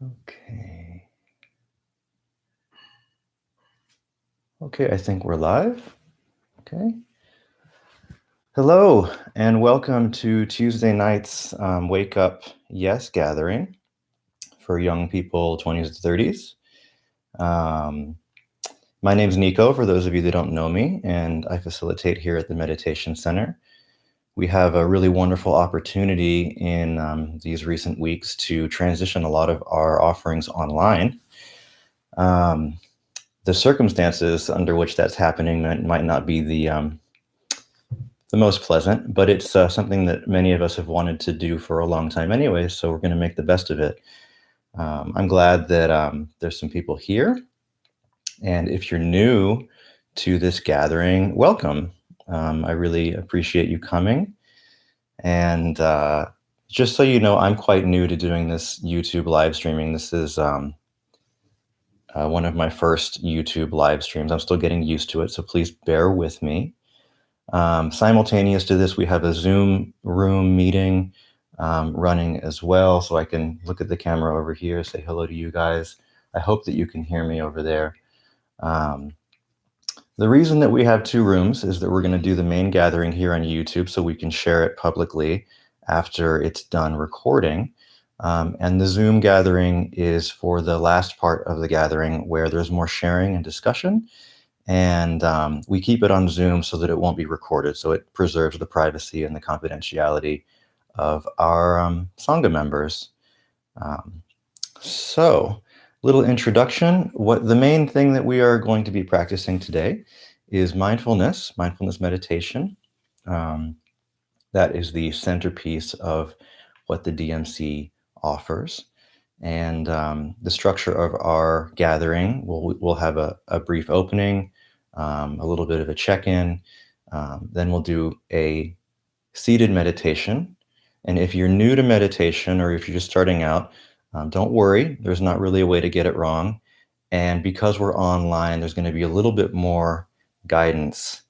Okay. Okay, I think we're live. Okay. Hello, and welcome to Tuesday night's Wake Up Yes gathering for young people 20s to 30s. My name's Nico, for those of you that don't know me, and I facilitate here at the Meditation Center. We have a really wonderful opportunity in these recent weeks to transition a lot of our offerings online. The circumstances under which that's happening might not be the most pleasant, but it's something that many of us have wanted to do for a long time anyway, so we're going to make the best of it. I'm glad that there's some people here, and if you're new to this gathering, welcome. I really appreciate you coming, and just so you know, I'm quite new to doing this YouTube live streaming. This is one of my first YouTube live streams. I'm still getting used to it, so please bear with me. Simultaneous to this, we have a Zoom room meeting running as well, so I can look at the camera over here, say hello to you guys. I hope that you can hear me over there. The reason that we have two rooms is that we're going to do the main gathering here on YouTube so we can share it publicly after it's done recording. And the Zoom gathering is for the last part of the gathering where there's more sharing and discussion. And we keep it on Zoom so that it won't be recorded. So it preserves the privacy and the confidentiality of our sangha members. So, little introduction. The main thing that we are going to be practicing today is mindfulness meditation. That is the centerpiece of what the DMC offers. And the structure of our gathering, we'll have a brief opening, a little bit of a check-in, then we'll do a seated meditation. And if you're new to meditation or if you're just starting out, don't worry, there's not really a way to get it wrong. And because we're online, there's going to be a little bit more guidance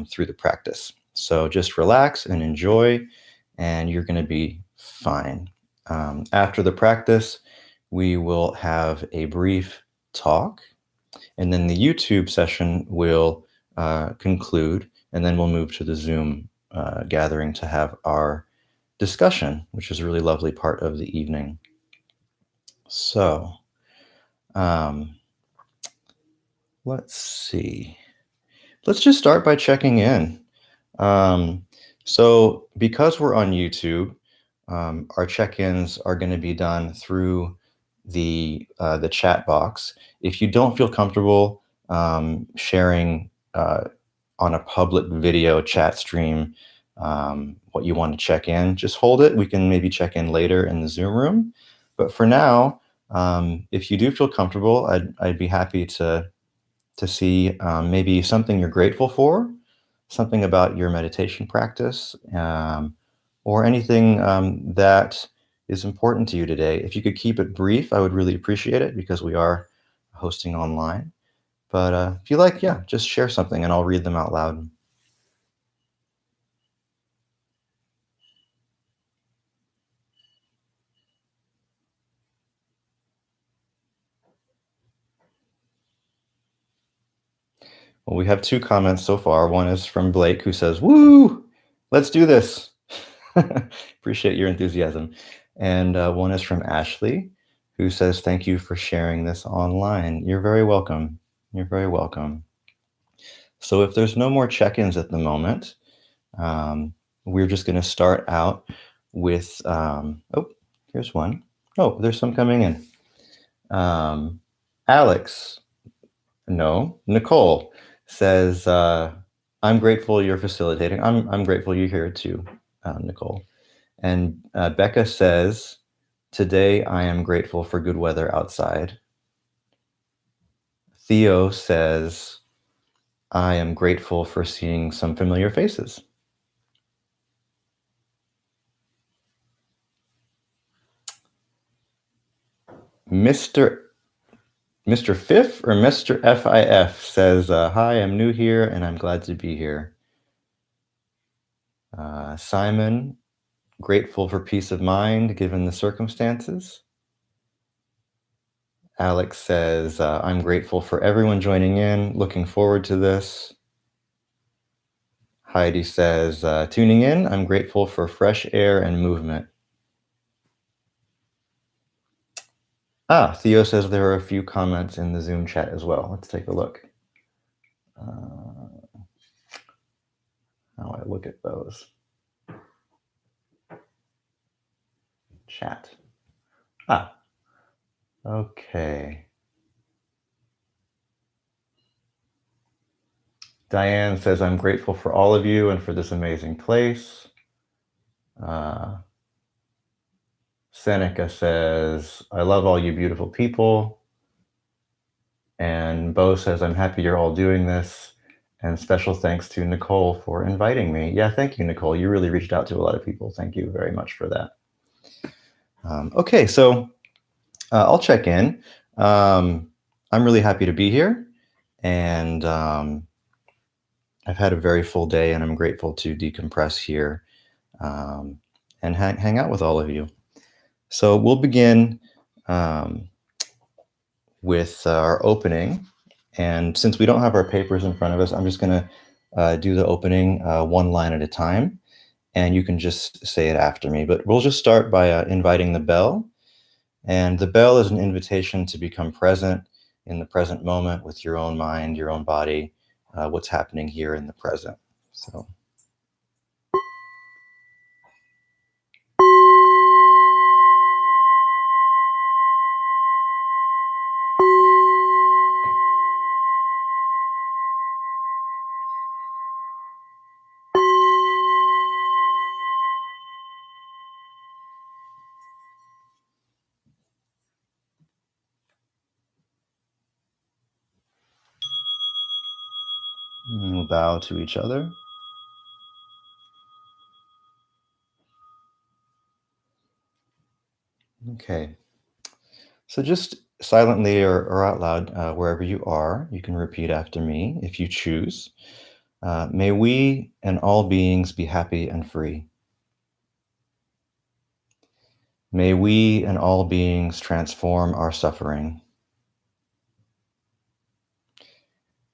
through the practice. So just relax and enjoy, and you're going to be fine. After the practice, we will have a brief talk, and then the YouTube session will conclude, and then we'll move to the Zoom gathering to have our discussion, which is a really lovely part of the evening. So, let's see. Let's just start by checking in. So because we're on YouTube, our check-ins are going to be done through the chat box. If you don't feel comfortable sharing on a public video chat stream what you want to check in, just hold it. We can maybe check in later in the Zoom room. But for now, if you do feel comfortable, I'd be happy to see maybe something you're grateful for, something about your meditation practice, or anything that is important to you today. If you could keep it brief, I would really appreciate it because we are hosting online. But if you like, yeah, just share something and I'll read them out loud. Well, we have two comments so far. One is from Blake, who says, "Woo, let's do this." Appreciate your enthusiasm. And one is from Ashley, who says, "Thank you for sharing this online." You're very welcome. You're very welcome. So if there's no more check-ins at the moment, we're just going to start out with, oh, here's one. Oh, there's some coming in. Alex, no, Nicole says, I'm grateful you're facilitating. I'm grateful you're here too, Nicole. And Becca says, today I am grateful for good weather outside. Theo says, I am grateful for seeing some familiar faces. Mr. Fif or Mr. FIF says, hi, I'm new here and I'm glad to be here. Simon, grateful for peace of mind given the circumstances. Alex says, I'm grateful for everyone joining in. Looking forward to this. Heidi says, tuning in. I'm grateful for fresh air and movement. Theo says there are a few comments in the Zoom chat as well. Let's take a look. How do I look at those? Chat. Okay. Diane says, I'm grateful for all of you and for this amazing place. Seneca says, I love all you beautiful people. And Bo says, I'm happy you're all doing this. And special thanks to Nicole for inviting me. Yeah, thank you, Nicole. You really reached out to a lot of people. Thank you very much for that. Okay, so I'll check in. I'm really happy to be here. And I've had a very full day, and I'm grateful to decompress here and hang out with all of you. So we'll begin with our opening. And since we don't have our papers in front of us, I'm just going to do the opening one line at a time. And you can just say it after me. But we'll just start by inviting the bell. And the bell is an invitation to become present in the present moment with your own mind, your own body, what's happening here in the present. So. We'll bow to each other. Okay. So just silently or out loud, wherever you are, you can repeat after me if you choose. May we and all beings be happy and free. May we and all beings transform our suffering.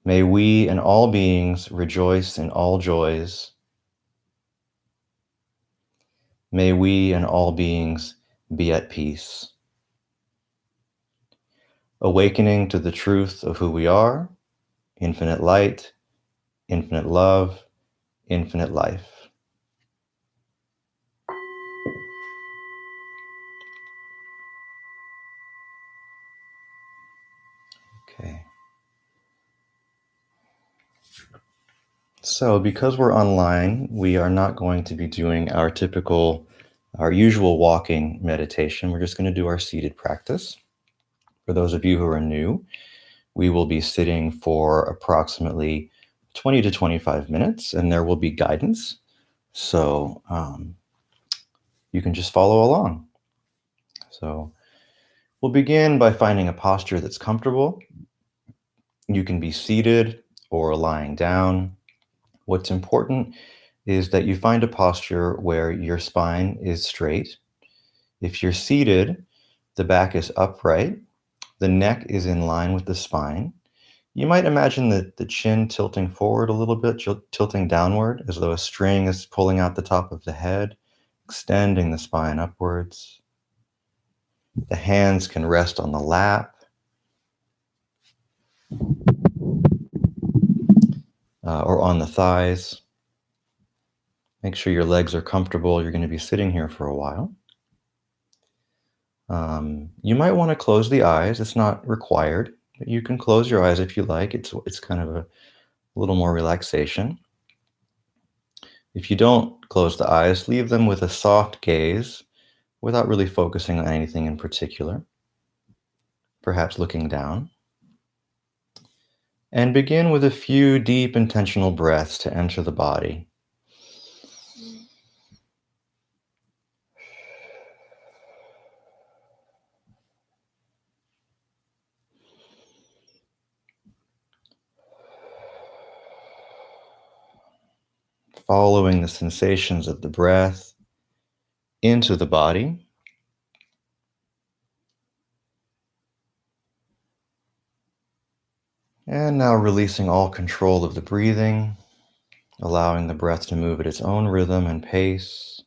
May we and all beings rejoice in all joys. May we and all beings be at peace. Awakening to the truth of who we are, infinite light, infinite love, infinite life. Okay. So because we're online, we are not going to be doing our usual walking meditation. We're just going to do our seated practice. For those of you who are new, we will be sitting for approximately 20 to 25 minutes, and there will be guidance. So you can just follow along. So we'll begin by finding a posture that's comfortable. You can be seated or lying down. What's important is that you find a posture where your spine is straight. If you're seated, the back is upright, the neck is in line with the spine. You might imagine the chin tilting forward a little bit, tilting downward, as though a string is pulling out the top of the head, extending the spine upwards. The hands can rest on the lap. Or on the thighs. Make sure your legs are comfortable. You're going to be sitting here for a while. You might want to close the eyes. It's not required, but you can close your eyes if you like. It's kind of a little more relaxation. If you don't close the eyes, leave them with a soft gaze without really focusing on anything in particular, perhaps looking down. And begin with a few deep intentional breaths to enter the body. Following the sensations of the breath into the body. And now releasing all control of the breathing, allowing the breath to move at its own rhythm and pace.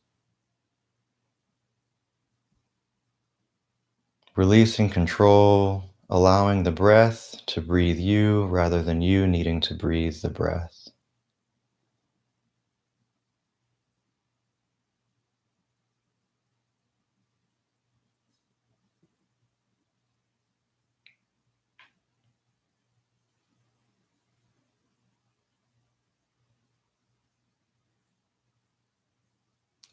Releasing control, allowing the breath to breathe you rather than you needing to breathe the breath.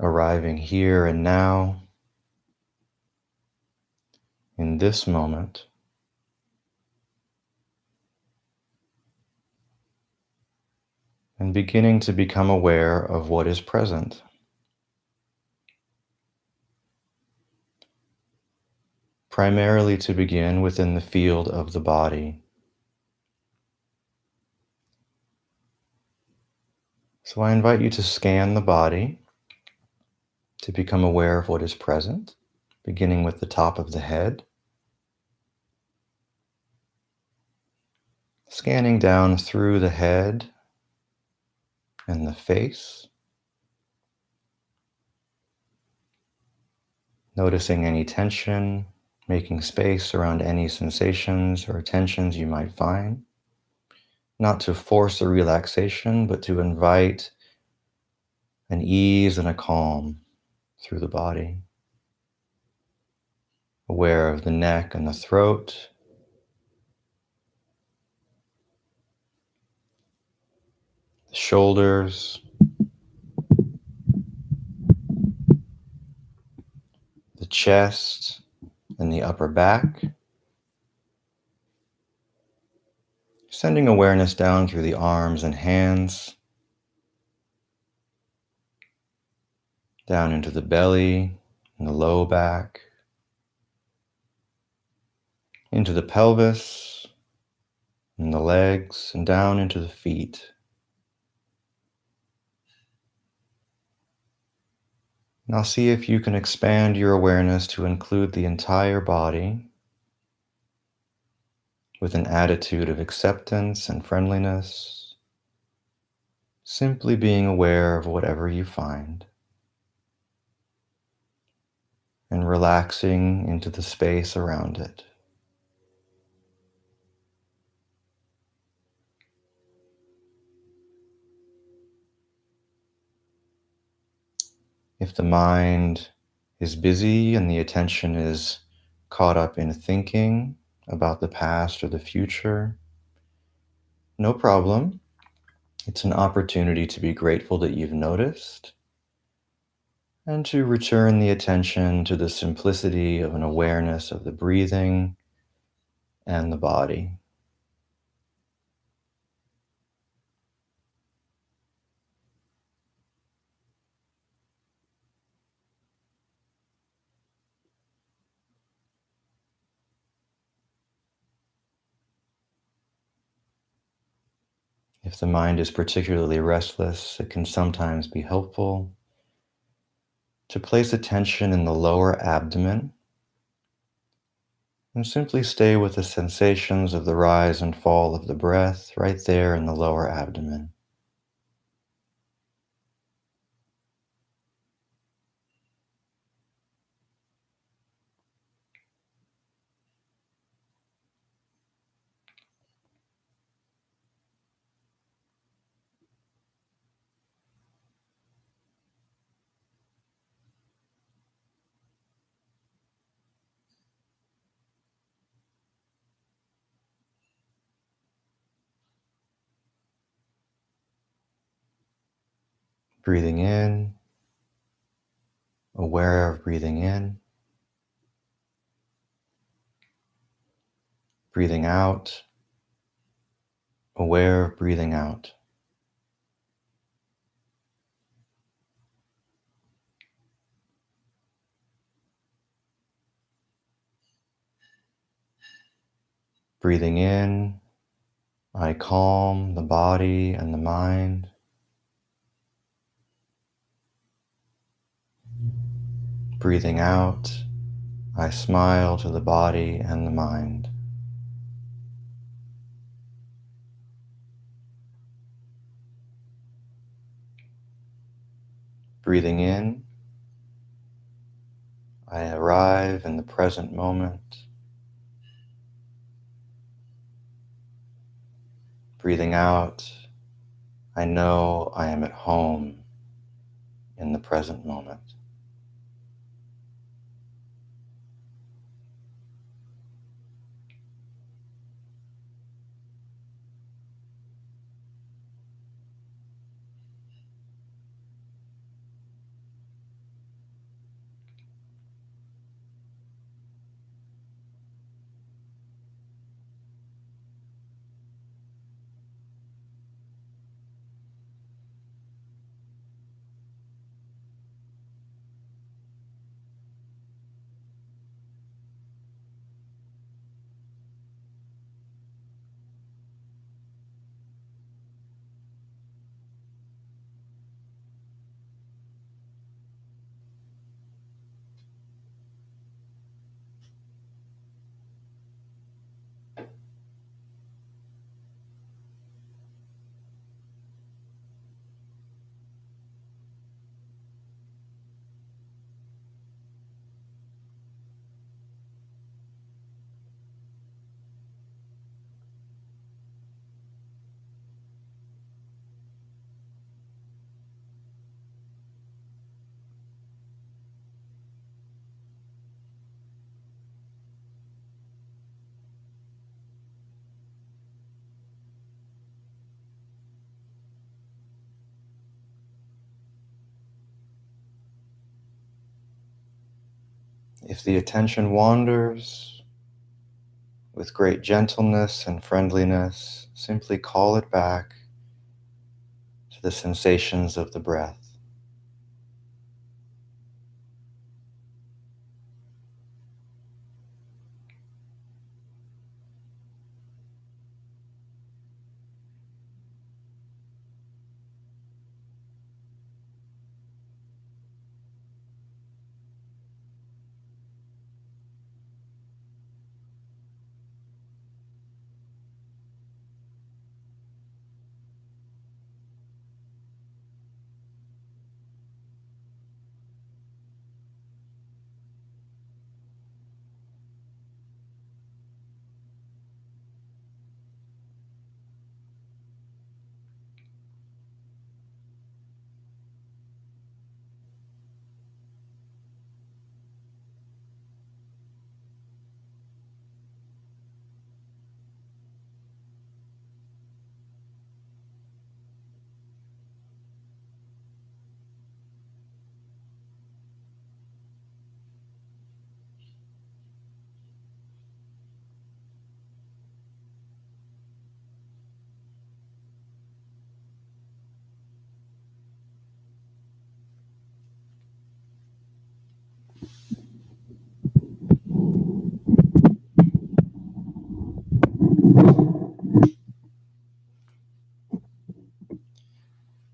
Arriving here and now, in this moment, and beginning to become aware of what is present. Primarily to begin within the field of the body. So I invite you to scan the body to become aware of what is present, beginning with the top of the head, scanning down through the head and the face, noticing any tension, making space around any sensations or tensions you might find. Not to force a relaxation, but to invite an ease and a calm through the body. Aware of the neck and the throat, the shoulders, the chest, and the upper back. Sending awareness down through the arms and hands, down into the belly and the low back, into the pelvis and the legs, and down into the feet. Now see if you can expand your awareness to include the entire body with an attitude of acceptance and friendliness, simply being aware of whatever you find and relaxing into the space around it. If the mind is busy and the attention is caught up in thinking about the past or the future, no problem. It's an opportunity to be grateful that you've noticed and to return the attention to the simplicity of an awareness of the breathing and the body. If the mind is particularly restless, it can sometimes be helpful to place attention in the lower abdomen and simply stay with the sensations of the rise and fall of the breath right there in the lower abdomen. Breathing in, aware of breathing in, breathing out, aware of breathing out. Breathing in, I calm the body and the mind. Breathing out, I smile to the body and the mind. Breathing in, I arrive in the present moment. Breathing out, I know I am at home in the present moment. If the attention wanders, with great gentleness and friendliness, simply call it back to the sensations of the breath.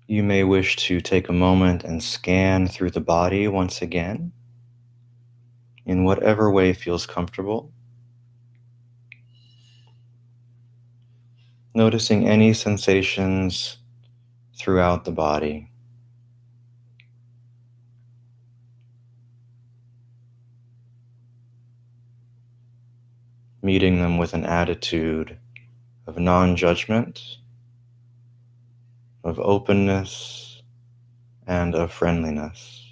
You may wish to take a moment and scan through the body once again, in whatever way feels comfortable, noticing any sensations throughout the body, meeting them with an attitude of non-judgment, of openness, and of friendliness.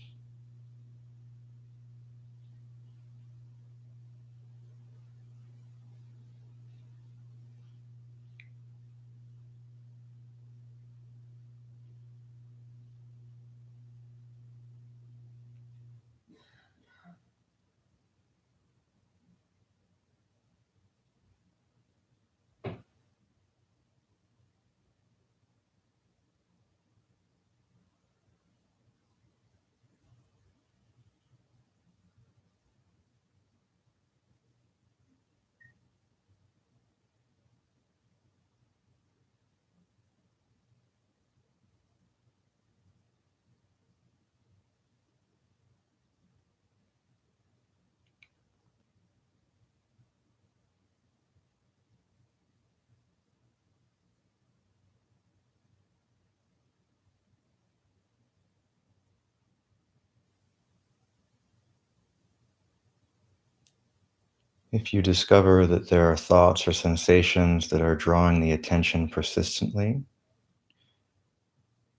If you discover that there are thoughts or sensations that are drawing the attention persistently,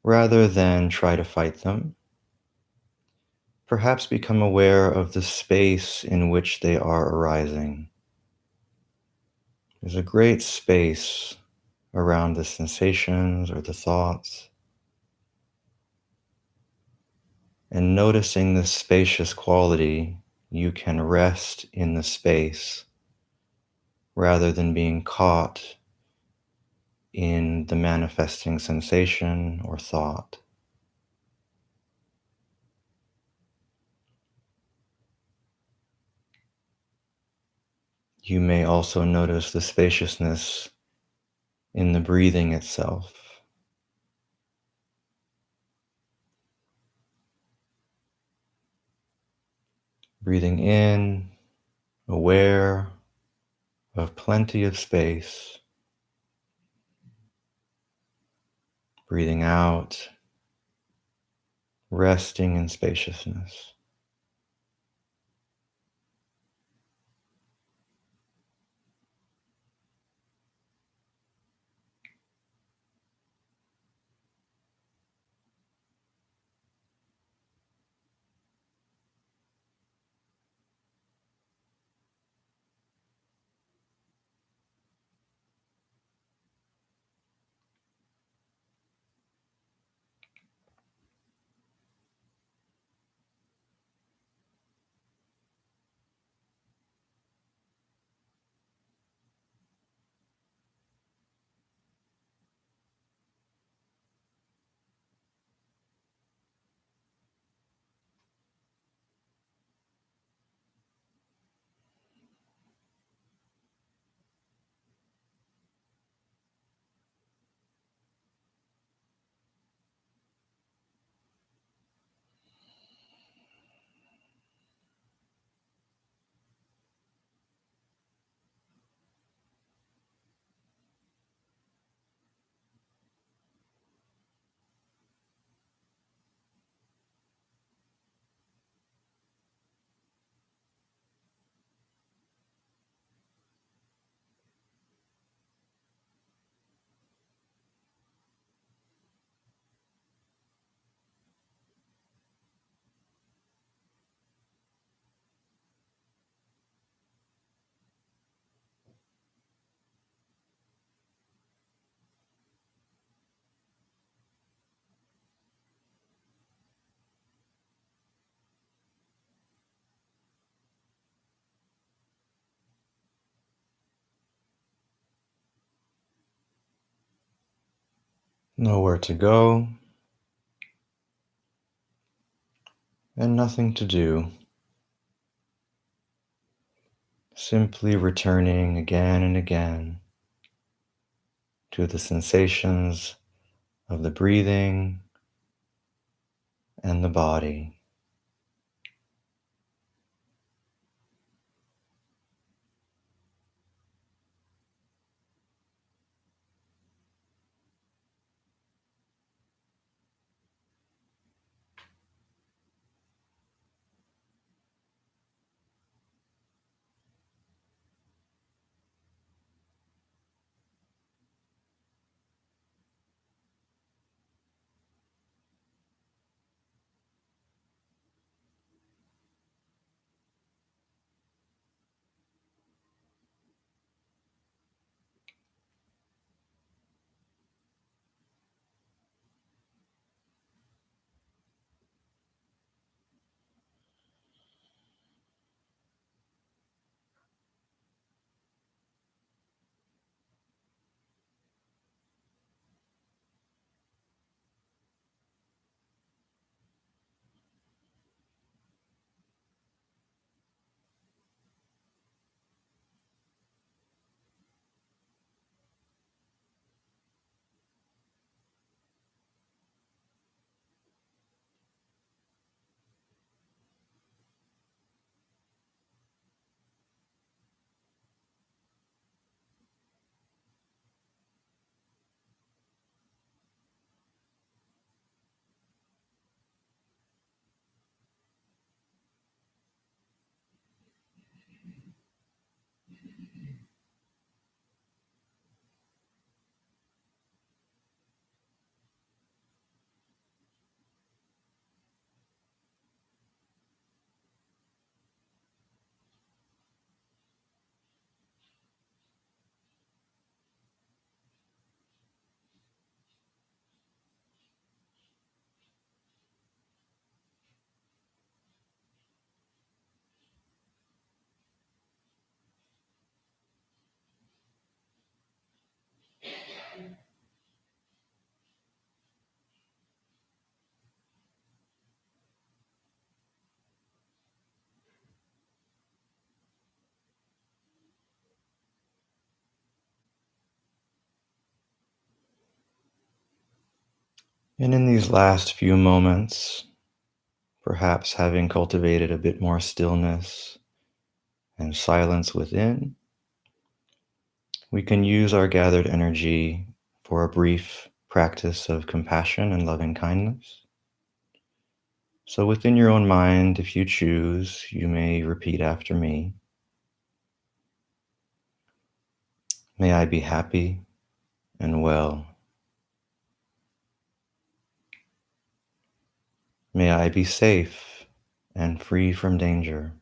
rather than try to fight them, perhaps become aware of the space in which they are arising. There's a great space around the sensations or the thoughts, and noticing this spacious quality, you can rest in the space rather than being caught in the manifesting sensation or thought. You may also notice the spaciousness in the breathing itself. Breathing in, aware of plenty of space. Breathing out, resting in spaciousness. Know where to go and nothing to do. Simply returning again and again to the sensations of the breathing and the body. And in these last few moments, perhaps having cultivated a bit more stillness and silence within, we can use our gathered energy for a brief practice of compassion and loving kindness. So, within your own mind, if you choose, you may repeat after me. May I be happy and well. May I be safe and free from danger.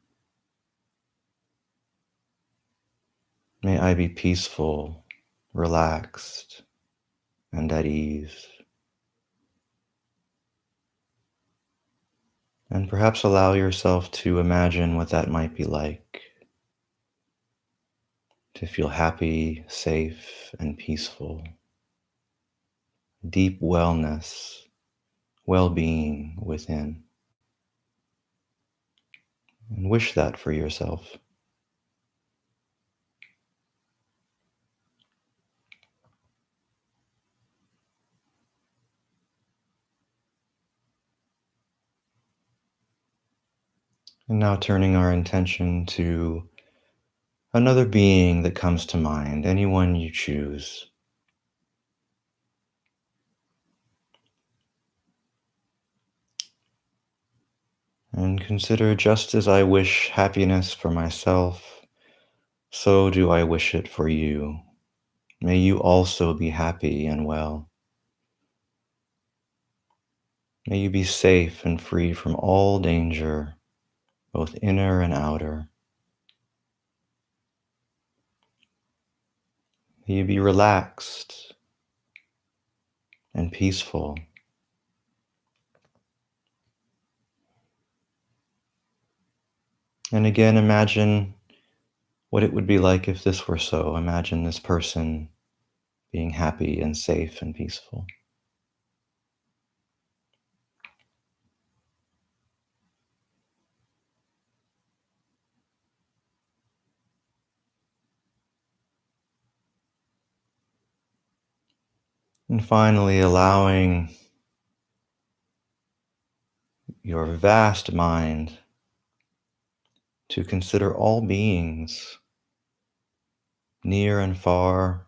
May I be peaceful, relaxed, and at ease. And perhaps allow yourself to imagine what that might be like, to feel happy, safe, and peaceful. Deep wellness, well-being within. And wish that for yourself. And now turning our intention to another being that comes to mind, anyone you choose. And consider, just as I wish happiness for myself, so do I wish it for you. May you also be happy and well. May you be safe and free from all danger, both inner and outer. May you be relaxed and peaceful. And again, imagine what it would be like if this were so. Imagine this person being happy and safe and peaceful. And finally, allowing your vast mind to consider all beings near and far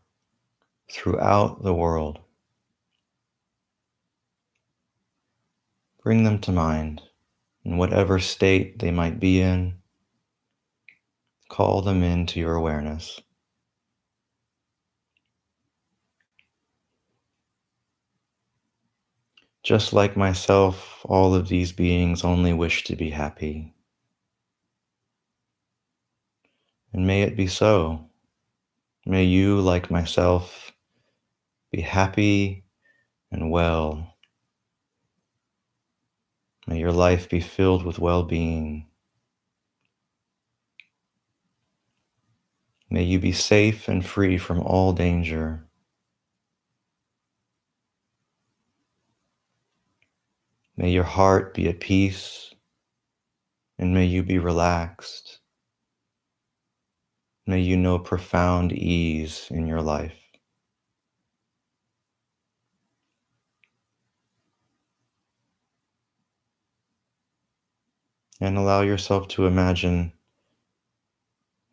throughout the world. Bring them to mind in whatever state they might be in. Call them into your awareness. Just like myself, all of these beings only wish to be happy. And may it be so. May you, like myself, be happy and well. May your life be filled with well-being. May you be safe and free from all danger. May your heart be at peace, and may you be relaxed. May you know profound ease in your life. And allow yourself to imagine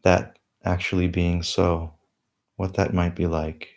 that actually being so, what that might be like.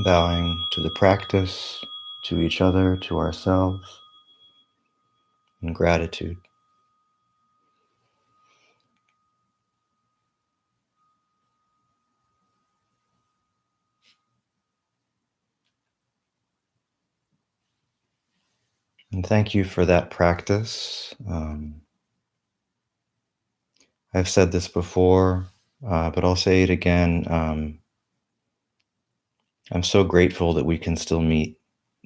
Bowing to the practice, to each other, to ourselves, in gratitude. And thank you for that practice. I've said this before, but I'll say it again. I'm so grateful that we can still meet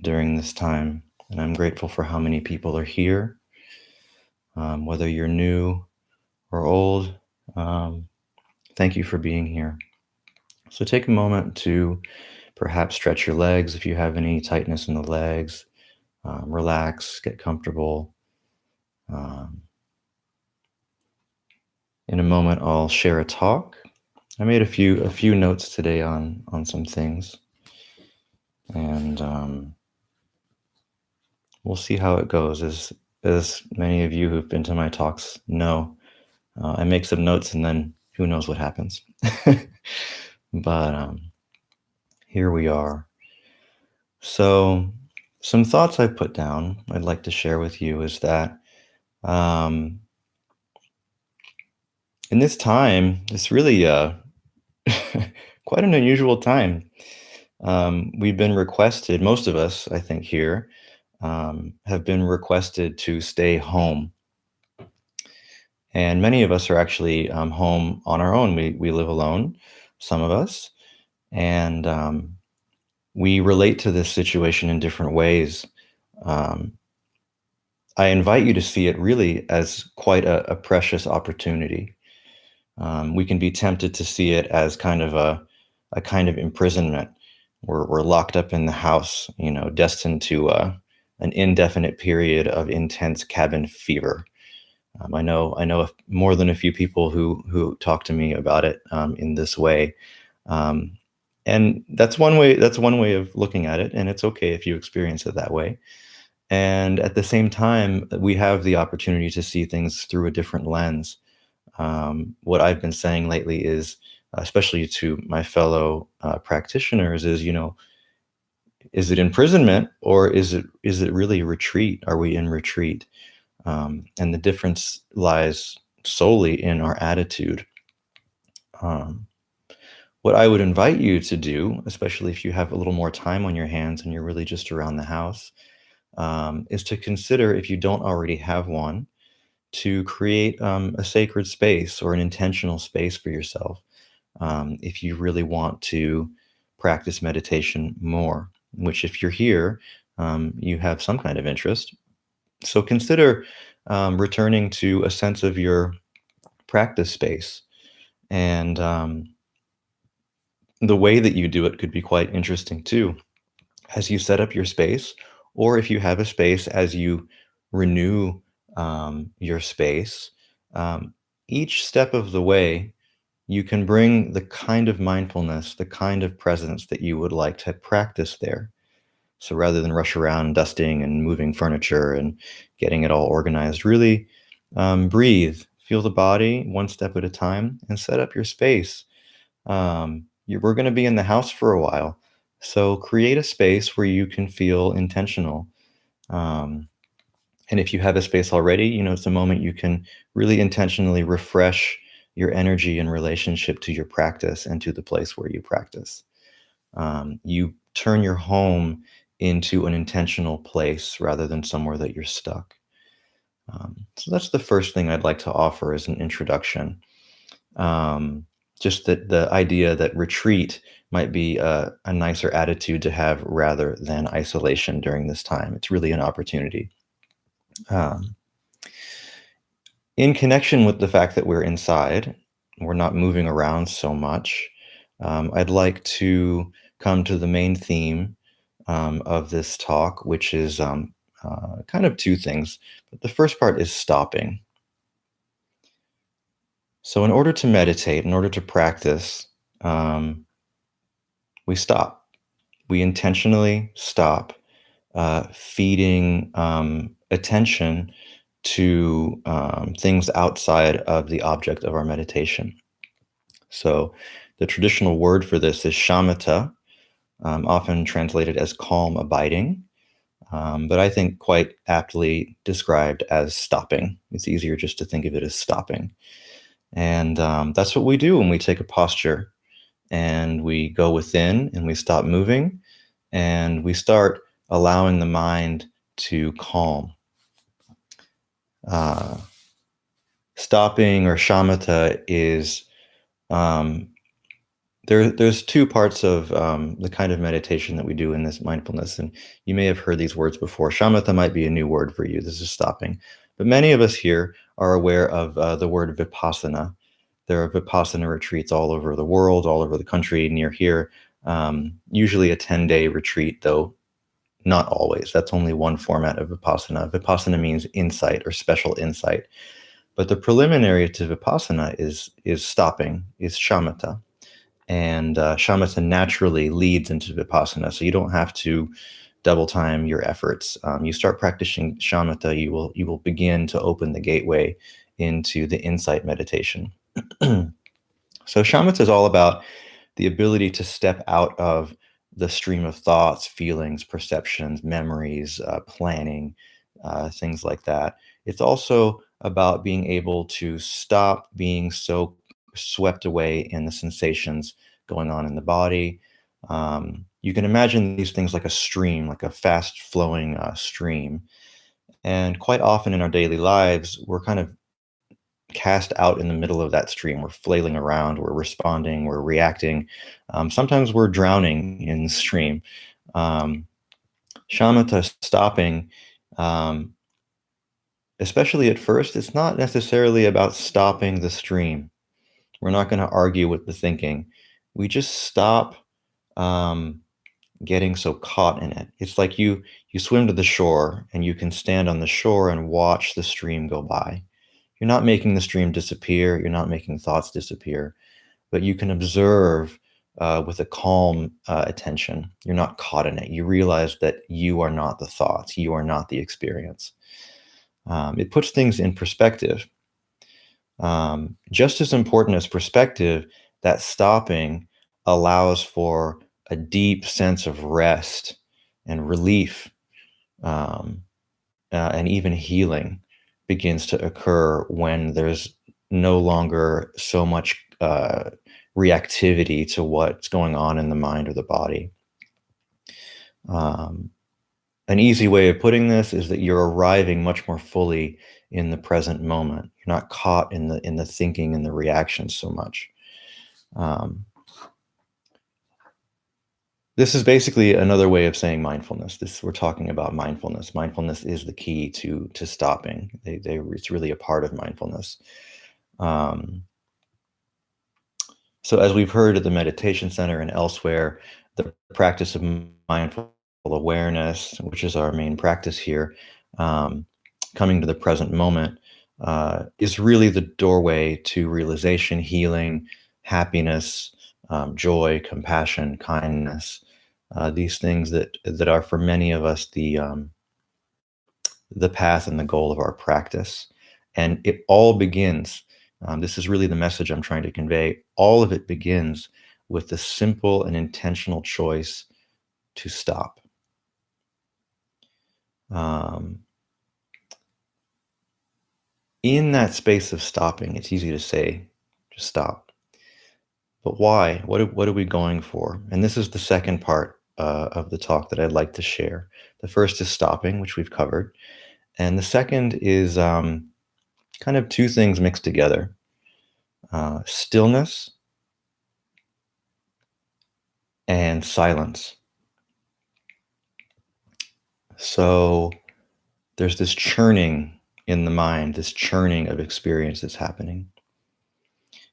during this time. And I'm grateful for how many people are here, whether you're new or old. Um, Thank you for being here. So take a moment to perhaps stretch your legs if you have any tightness in the legs. Relax, get comfortable. Um, in a moment, I'll share a talk. I made a few notes today on some things, and we'll see how it goes. As many of you who've been to my talks know, I make some notes, and then who knows what happens. But here we are. So, some thoughts I put down I'd like to share with you is that um, in this time, it's really quite an unusual time. We've been requested, most of us, I think, here have been requested to stay home. And many of us are actually home on our own. We live alone, some of us. And we relate to this situation in different ways. Um, I invite you to see it really as quite a precious opportunity. We can be tempted to see it as kind of a kind of imprisonment. We're locked up in the house, destined to an indefinite period of intense cabin fever. I know more than a few people who talk to me about it in this way, um, and that's one way. That's one way of looking at it, and it's okay if you experience it that way. And at the same time, we have the opportunity to see things through a different lens. What I've been saying lately is, especially to my fellow practitioners, is it imprisonment or is it really retreat? Are we in retreat? And the difference lies solely in our attitude. Um, what I would invite you to do, especially if you have a little more time on your hands and you're really just around the house, is to consider, if you don't already have one, to create a sacred space or an intentional space for yourself if you really want to practice meditation more, which, if you're here, you have some kind of interest. So consider returning to a sense of your practice space. And the way that you do it could be quite interesting too. As you set up your space, or if you have a space, as you renew your space, um, each step of the way, you can bring the kind of mindfulness, the kind of presence that you would like to practice there. So rather than rush around dusting and moving furniture and getting it all organized, really breathe, feel the body one step at a time, and set up your space. We're going to be in the house for a while. So create a space where you can feel intentional. Um, and if you have a space already, it's a moment you can really intentionally refresh your energy in relationship to your practice and to the place where you practice. You turn your home into an intentional place rather than somewhere that you're stuck. So that's the first thing I'd like to offer as an introduction. Um, just that the idea that retreat might be a nicer attitude to have rather than isolation during this time. It's really an opportunity. Um, in connection with the fact that we're inside, we're not moving around so much, I'd like to come to the main theme of this talk, which is kind of two things. But the first part is stopping. So, in order to meditate, in order to practice, um, we stop. We intentionally stop feeding attention to things outside of the object of our meditation. So, the traditional word for this is shamatha, often translated as calm abiding, but I think quite aptly described as stopping. It's easier just to think of it as stopping. And that's what we do when we take a posture and we go within and we stop moving and we start allowing the mind to calm. Uh, Stopping or shamatha is um, there's two parts of the kind of meditation that we do in this mindfulness, and you may have heard these words before. Shamatha might be a new word for you. This is stopping, but many of us here are aware of the word vipassana. There are vipassana retreats all over the world, all over the country, near here. Usually a 10-day retreat, though not always. That's only one format of vipassana. Vipassana means insight or special insight. But the preliminary to vipassana is stopping, is shamatha. And shamatha naturally leads into vipassana. So you don't have to double time your efforts. You start practicing shamatha, you will begin to open the gateway into the insight meditation. So shamatha is all about the ability to step out of the stream of thoughts, feelings, perceptions, memories, planning, things like that. It's also about being able to stop being so swept away in the sensations going on in the body. You can imagine these things like a stream, like a fast flowing stream. And quite often in our daily lives, we're kind of cast out in the middle of that stream. We're flailing around, we're responding, we're reacting. Sometimes we're drowning in the stream. Um, Shamatha stopping, um, especially at first, it's not necessarily about stopping the stream. We're not going to argue with the thinking. We just stop um, getting so caught in it. It's like you swim to the shore and you can stand on the shore and watch the stream go by. You're not making the stream disappear. You're not making thoughts disappear, but you can observe with a calm attention. You're not caught in it. You realize that you are not the thoughts. You are not the experience. It puts things in perspective. Just as important as perspective, that stopping allows for a deep sense of rest and relief, um, and even healing begins to occur when there's no longer so much reactivity to what's going on in the mind or the body. Um, an easy way of putting this is that you're arriving much more fully in the present moment. You're not caught in the thinking and the reactions so much. Um, this is basically another way of saying mindfulness. This we're talking about mindfulness. Mindfulness is the key to stopping. It's really a part of mindfulness. Um, so as we've heard at the meditation center and elsewhere, the practice of mindful awareness, which is our main practice here, um, coming to the present moment, is really the doorway to realization, healing, happiness, joy, compassion, kindness. These things that are for many of us the path and the goal of our practice. And it all begins, this is really the message I'm trying to convey. All of it begins with the simple and intentional choice to stop. Um, in that space of stopping, it's easy to say, just stop. But why? What are we going for? And this is the second part of the talk that I'd like to share. The first is stopping, which we've covered. And the second is kind of two things mixed together, stillness and silence. So there's this churning in the mind, this churning of experience that's happening.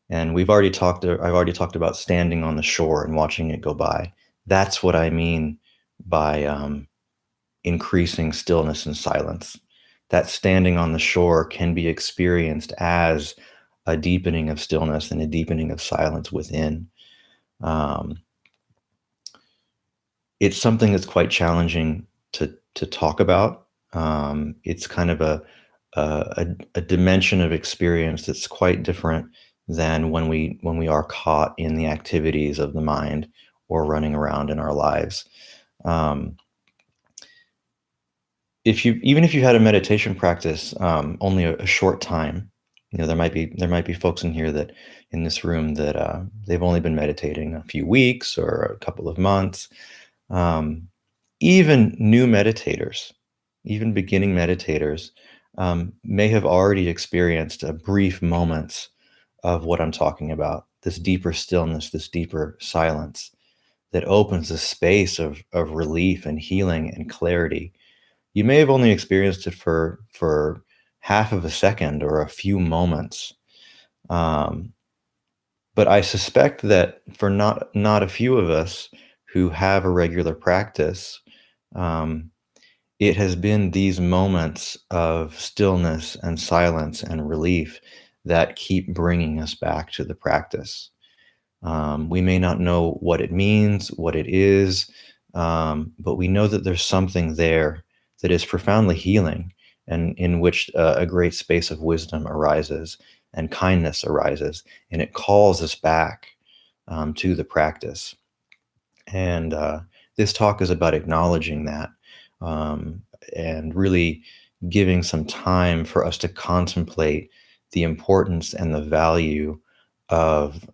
And I've already talked about standing on the shore and watching it go by. That's what I mean by increasing stillness and silence. That standing on the shore can be experienced as a deepening of stillness and a deepening of silence within. Um, it's something that's quite challenging to talk about. It's kind of a dimension of experience that's quite different than when we are caught in the activities of the mind or running around in our lives. Um, even if you had a meditation practice only a short time, there might be folks in here that in this room that they've only been meditating a few weeks or a couple of months. Um, even new meditators, even beginning meditators, may have already experienced brief moments of what I'm talking about, this deeper stillness, this deeper silence that opens a space of relief and healing and clarity. You may have only experienced it for half of a second or a few moments. Um, but I suspect that for not a few of us who have a regular practice, um, it has been these moments of stillness and silence and relief that keep bringing us back to the practice. We may not know what it means, what it is, but we know that there's something there that is profoundly healing and in which a great space of wisdom arises and kindness arises, and it calls us back to the practice. And this talk is about acknowledging that um, and really giving some time for us to contemplate the importance and the value of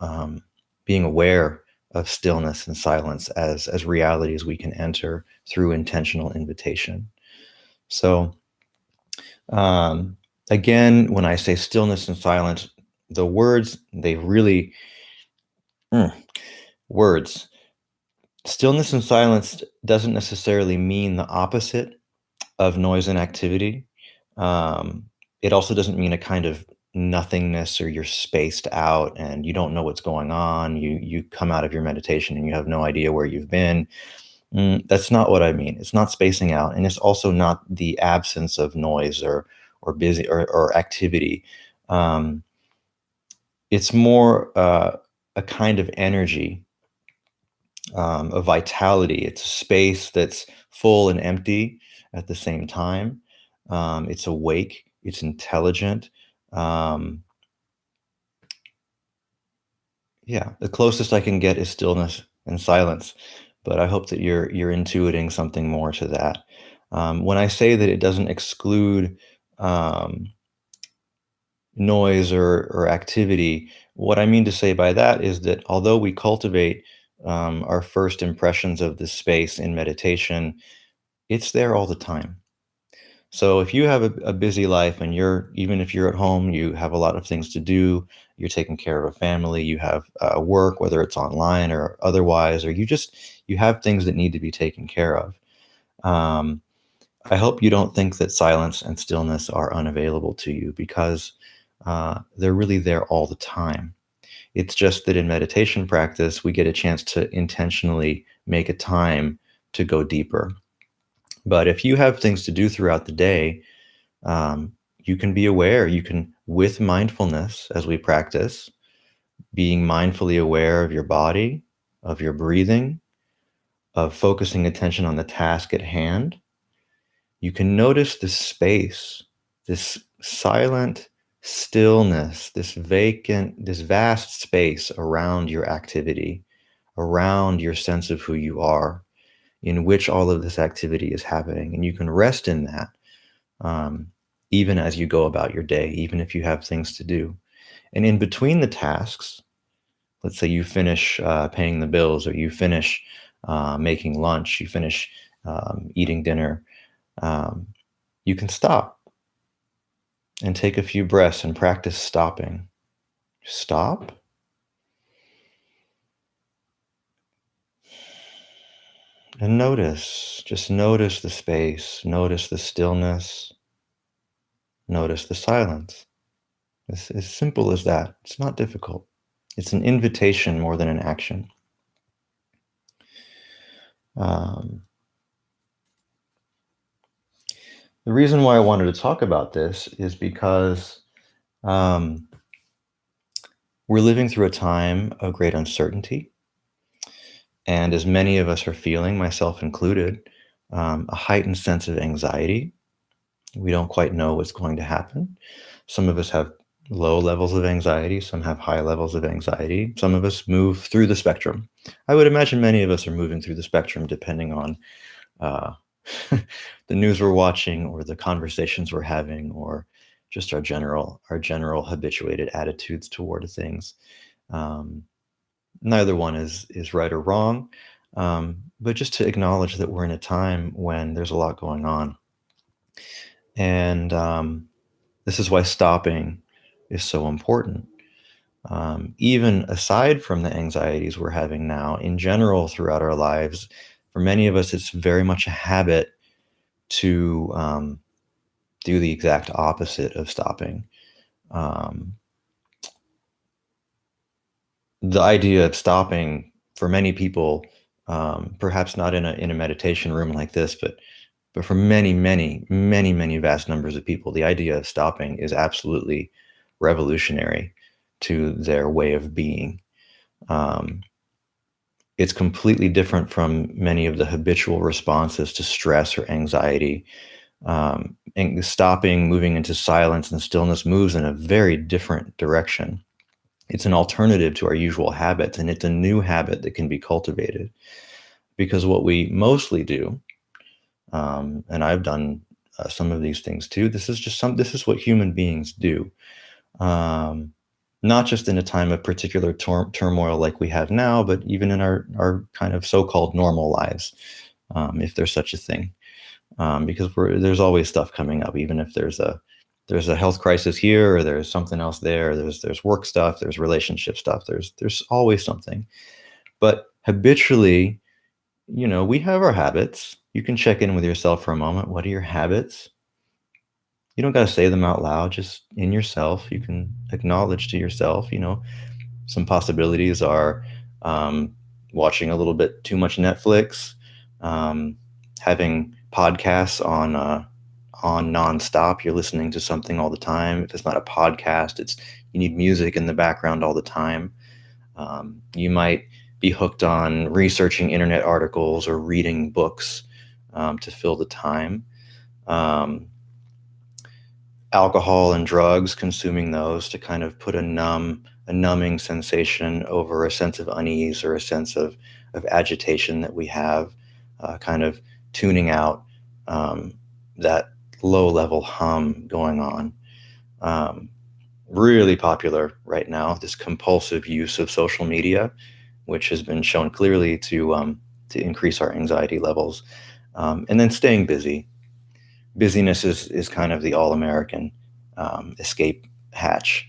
being aware of stillness and silence as realities we can enter through intentional invitation. So, um, again, when I say stillness and silence, the words, they really, mm, words. Stillness and silence doesn't necessarily mean the opposite of noise and activity. Um, it also doesn't mean a kind of nothingness or you're spaced out and you don't know what's going on. You come out of your meditation and you have no idea where you've been. That's not what I mean. It's not spacing out, and it's also not the absence of noise or busy or activity. Um, it's more a kind of energy, a vitality. It's a space that's full and empty at the same time. It's awake. It's intelligent. Um, yeah, the closest I can get is stillness and silence, but I hope that you're intuiting something more to that. When I say that it doesn't exclude um, noise or activity, what I mean to say by that is that although we cultivate our first impressions of this space in meditation, it's there all the time. So if you have a busy life and even if you're at home, you have a lot of things to do, you're taking care of a family, you have work, whether it's online or otherwise, or you have things that need to be taken care of. Um, I hope you don't think that silence and stillness are unavailable to you because they're really there all the time. It's just that in meditation practice, we get a chance to intentionally make a time to go deeper. But if you have things to do throughout the day, you can be aware. You can, with mindfulness, as we practice, being mindfully aware of your body, of your breathing, of focusing attention on the task at hand. You can notice this space, this silent stillness, this vast space around your activity, around your sense of who you are, in which all of this activity is happening. And you can rest in that um, even as you go about your day, even if you have things to do. And in between the tasks, let's say you finish paying the bills, or you finish making lunch, you finish eating dinner, um, you can stop and take a few breaths and practice stopping. Stop and notice. Just notice the space, notice the stillness, notice the silence. It's as simple as that. It's not difficult. It's an invitation more than an action. Um, the reason why I wanted to talk about this is because um, we're living through a time of great uncertainty. And as many of us are feeling, myself included, a heightened sense of anxiety. We don't quite know what's going to happen. Some of us have low levels of anxiety, some have high levels of anxiety. Some of us move through the spectrum. I would imagine many of us are moving through the spectrum depending on uh, the news we're watching or the conversations we're having or just our general habituated attitudes toward things. Um, Neither one is right or wrong, but just to acknowledge that we're in a time when there's a lot going on. And this is why stopping is so important. Even aside from the anxieties we're having now, in general throughout our lives, for many of us, it's very much a habit to do the exact opposite of stopping. Um, the idea of stopping for many people, perhaps not in a meditation room like this, but for many, many, many, many vast numbers of people, the idea of stopping is absolutely revolutionary to their way of being. Um, it's completely different from many of the habitual responses to stress or anxiety. And stopping, moving into silence and stillness moves in a very different direction. It's an alternative to our usual habits, and it's a new habit that can be cultivated. Because what we mostly do, and I've done some of these things too. This is what human beings do. Um, Not just in a time of particular turmoil like we have now, but even in our kind of so-called normal lives, if there's such a thing. Because there's always stuff coming up, even if there's a health crisis here, or there's something else there. There's work stuff, there's relationship stuff. There's always something. But habitually, we have our habits. You can check in with yourself for a moment. What are your habits? You don't got to say them out loud, just in yourself. You can acknowledge to yourself, some possibilities are um, watching a little bit too much Netflix, um, having podcasts on nonstop. You're listening to something all the time. If it's not a podcast, you need music in the background all the time. You might be hooked on researching internet articles or reading books to fill the time. Um, Alcohol and drugs, consuming those to kind of put a numbing sensation over a sense of unease or a sense of agitation that we have, kind of tuning out that low level hum going on. Um, Really popular right now, this compulsive use of social media, which has been shown clearly to increase our anxiety levels. And then staying busy. Busyness is kind of the all-American escape hatch,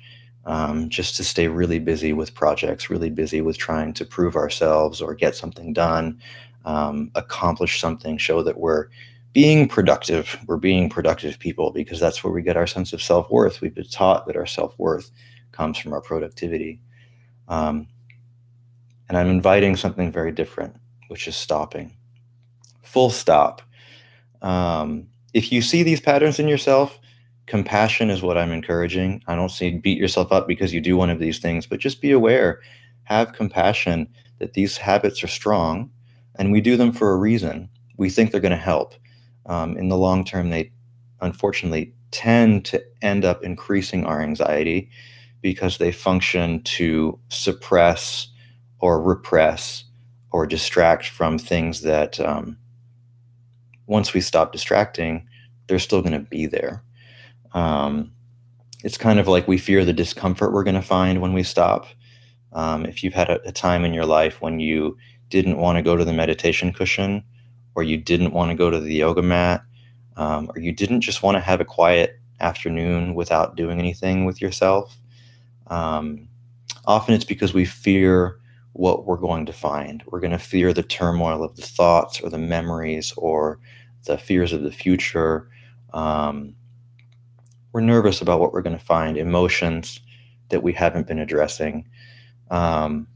just to stay really busy with projects, really busy with trying to prove ourselves or get something done, accomplish something, show that we're being productive. We're being productive people because that's where we get our sense of self-worth. We've been taught that our self-worth comes from our productivity. Um, and I'm inviting something very different, which is stopping. Full stop. If you see these patterns in yourself, compassion is what I'm encouraging. I don't say beat yourself up because you do one of these things, but just be aware, have compassion that these habits are strong and we do them for a reason. We think they're going to help. In the long term, they unfortunately tend to end up increasing our anxiety because they function to suppress or repress or distract from things that once we stop distracting, they're still going to be there. Um, it's kind of like we fear the discomfort we're going to find when we stop. If you've had a time in your life when you didn't want to go to the meditation cushion, or you didn't want to go to the yoga mat, or you didn't just want to have a quiet afternoon without doing anything with yourself, um, often it's because we fear what we're going to find. We're going to fear the turmoil of the thoughts or the memories or the fears of the future. Um, we're nervous about what we're going to find, emotions that we haven't been addressing. Um,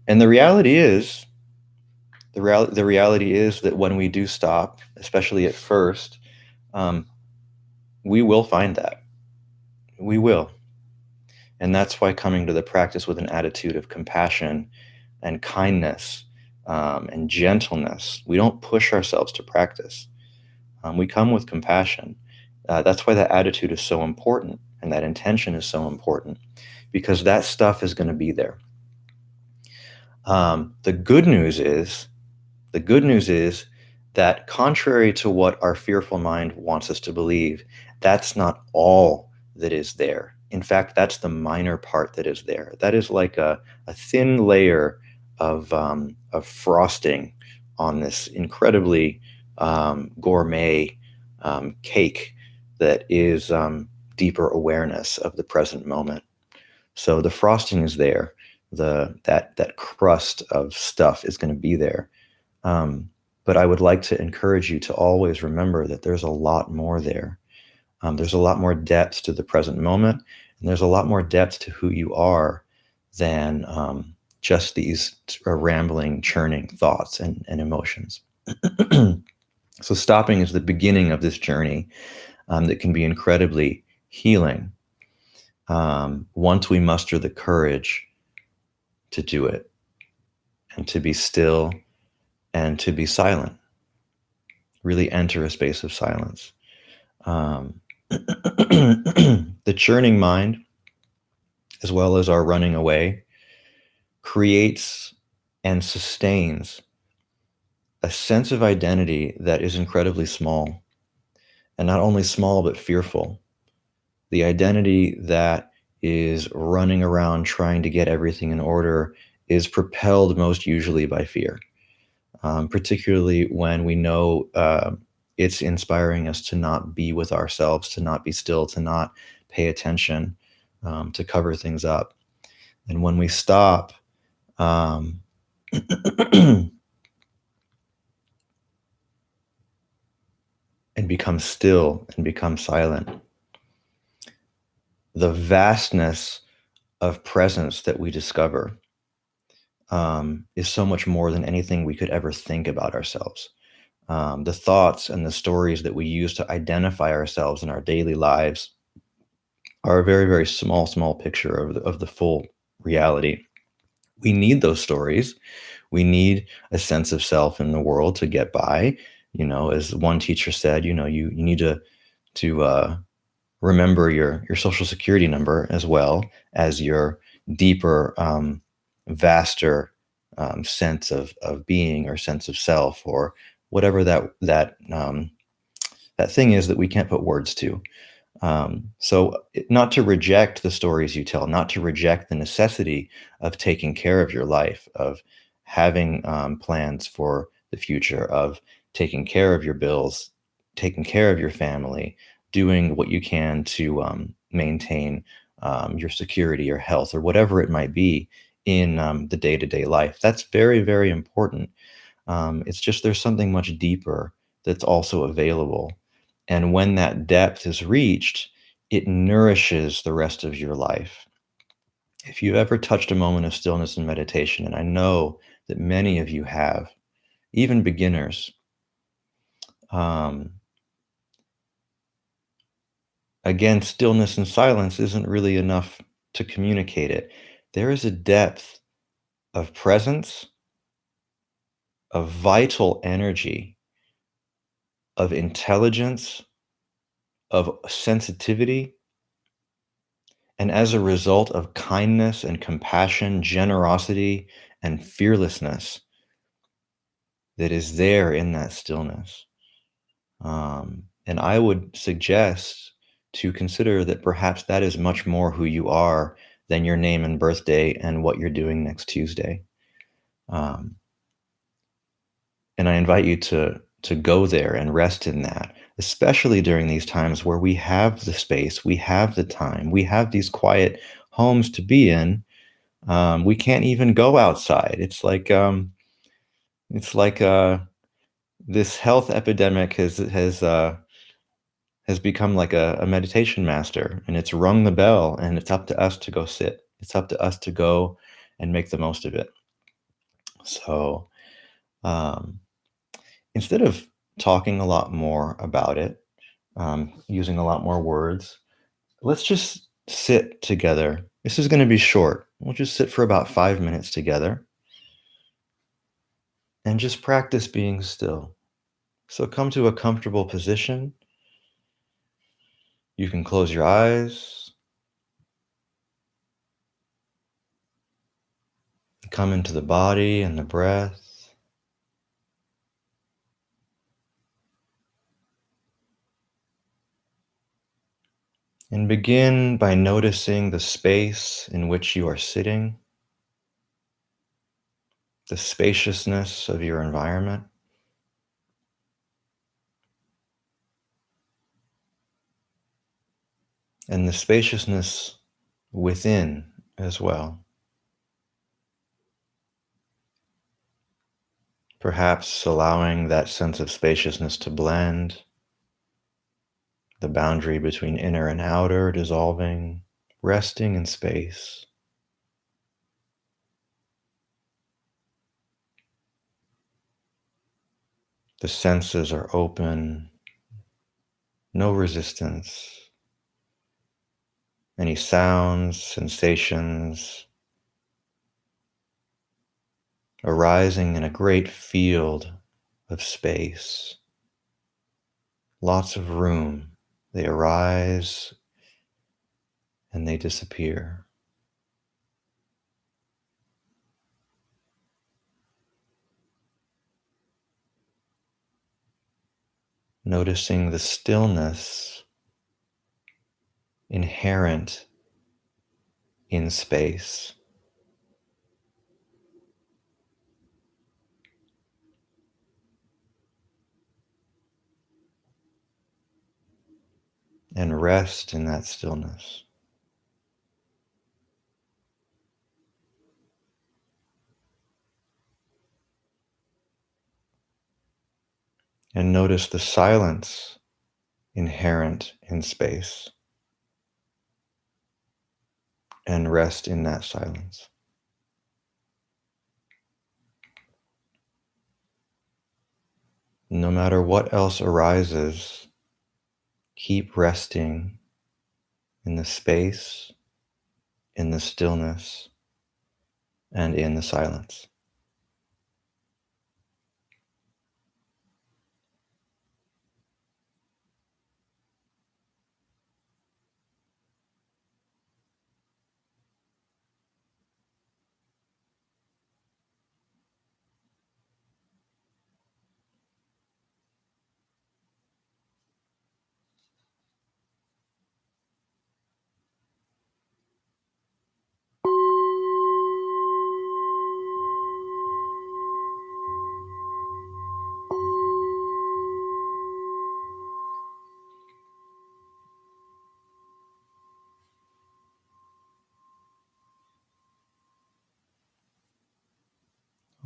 and the reality is that when we do stop, especially at first, um, we will find that. We will. And that's why coming to the practice with an attitude of compassion and kindness and gentleness, we don't push ourselves to practice. We come with compassion. That's why that attitude is so important and that intention is so important because that stuff is going to be there. The good news is that contrary to what our fearful mind wants us to believe, that's not all that is there. In fact, that's the minor part that is there. That is like a thin layer of frosting on this incredibly gourmet cake that is deeper awareness of the present moment. So the frosting is there. That crust of stuff is going to be there. Um, but I would like to encourage you to always remember that there's a lot more there. There's a lot more depth to the present moment, and there's a lot more depth to who you are than just these rambling, churning thoughts and emotions. So stopping is the beginning of this journey that can be incredibly healing once we muster the courage to do it and to be still and to be silent, really enter a space of silence. Um, the churning mind, as well as our running away, creates and sustains a sense of identity that is incredibly small, and not only small, but fearful. The identity that is running around trying to get everything in order is propelled most usually by fear, particularly when we know it's inspiring us to not be with ourselves, to not be still, to not pay attention, to cover things up. And when we stop um, and become still and become silent, the vastness of presence that we discover is so much more than anything we could ever think about ourselves. The thoughts and the stories that we use to identify ourselves in our daily lives are a very, very small picture of the full reality. We need those stories. We need a sense of self in the world to get by. As one teacher said, you need to remember your social security number as well as your deeper, vaster sense of being or sense of self, or whatever that thing is that we can't put words to. So not to reject the stories you tell, not to reject the necessity of taking care of your life, of having plans for the future, of taking care of your bills, taking care of your family, doing what you can to maintain your security, your health, or whatever it might be in the day-to-day life. That's very, very important. It's just there's something much deeper that's also available. And when that depth is reached, it nourishes the rest of your life. If you've ever touched a moment of stillness and meditation, and I know that many of you have, even beginners, um, again, stillness and silence isn't really enough to communicate it. There is a depth of presence, of vital energy, of intelligence, of sensitivity, and as a result of kindness and compassion, generosity and fearlessness that is there in that stillness. And I would suggest to consider that perhaps that is much more who you are than your name and birthday and what you're doing next Tuesday. Um, and I invite you to go there and rest in that, especially during these times where we have the space, we have the time, we have these quiet homes to be in. We can't even go outside. It's like this health epidemic has become like a meditation master, and it's rung the bell, and it's up to us to go sit. It's up to us to go and make the most of it. So um, instead of talking a lot more about it, using a lot more words, let's just sit together. This is going to be short. We'll just sit for about 5 minutes together and just practice being still. So come to a comfortable position. You can close your eyes, come into the body and the breath, and begin by noticing the space in which you are sitting, the spaciousness of your environment. and the spaciousness within as well. Perhaps allowing that sense of spaciousness to blend, the boundary between inner and outer dissolving, resting in space. The senses are open, no resistance. Any sounds, sensations arising in a great field of space, lots of room. They arise and they disappear. Noticing the stillness inherent in space. And rest in that stillness. And notice the silence inherent in space. And rest in that silence. No matter what else arises, keep resting in the space, in the stillness, and in the silence.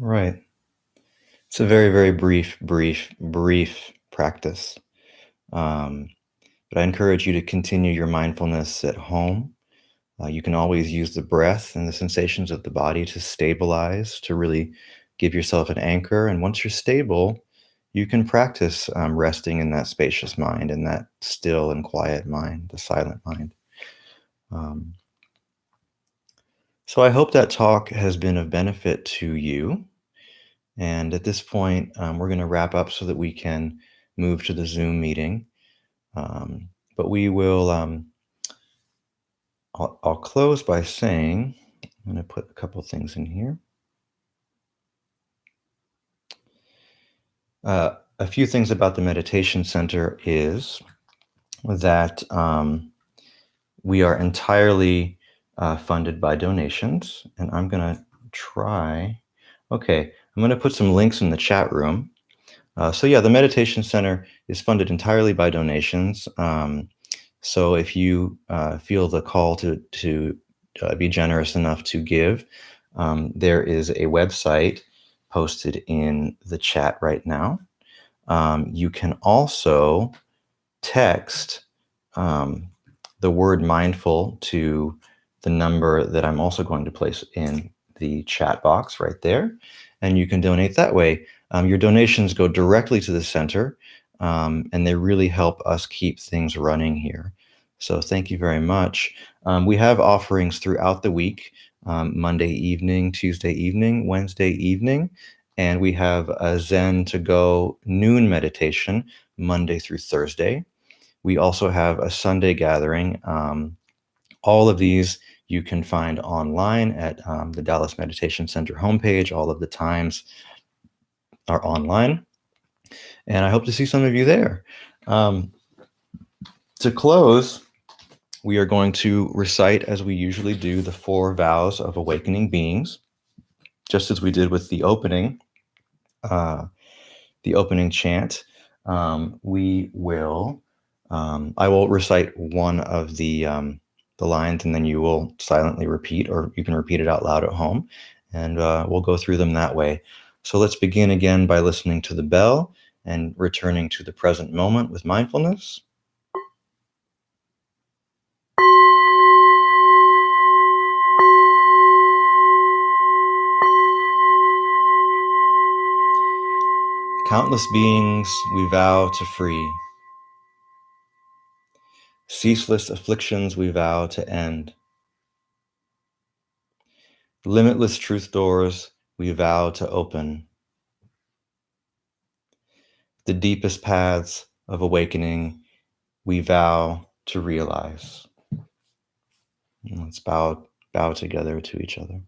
Right. It's a very, very brief practice. Um, but I encourage you to continue your mindfulness at home. You can always use the breath and the sensations of the body to stabilize, to really give yourself an anchor. And once you're stable, you can practice resting in that spacious mind, in that still and quiet mind, the silent mind. Um, so I hope that talk has been of benefit to you. And at this point, we're going to wrap up so that we can move to the Zoom meeting. But we will, I'll close by saying, I'm going to put a couple things in here. A few things about the meditation center is that we are entirely funded by donations, and I'm going to try. Okay, I'm going to put some links in the chat room. So yeah, the meditation center is funded entirely by donations. So if you feel the call to be generous enough to give, there is a website posted in the chat right now. You can also text the word mindful to the number that I'm also going to place in the chat box right there, and you can donate that way. Your donations go directly to the center, and they really help us keep things running here. So thank you very much. We have offerings throughout the week, Monday evening, Tuesday evening, Wednesday evening, and we have a Zen to go noon meditation Monday through Thursday. We also have a Sunday gathering. All of these you can find online at the Dallas Meditation Center homepage. All of the times are online, and I hope to see some of you there. To close, we are going to recite, as we usually do, the 4 vows of awakening beings, just as we did with the opening chant. We will I will recite one of the lines, and then you will silently repeat, or you can repeat it out loud at home, and we'll go through them that way. So let's begin again by listening to the bell and returning to the present moment with mindfulness. Countless beings we vow to free. Ceaseless afflictions we vow to end. Limitless truth doors we vow to open. The deepest paths of awakening we vow to realize. And let's bow together to each other.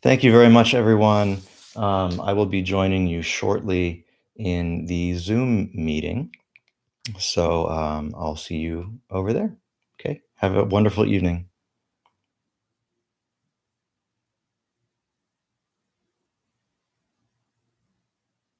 Thank you very much, everyone. I will be joining you shortly in the Zoom meeting. So I'll see you over there. Okay. Have a wonderful evening.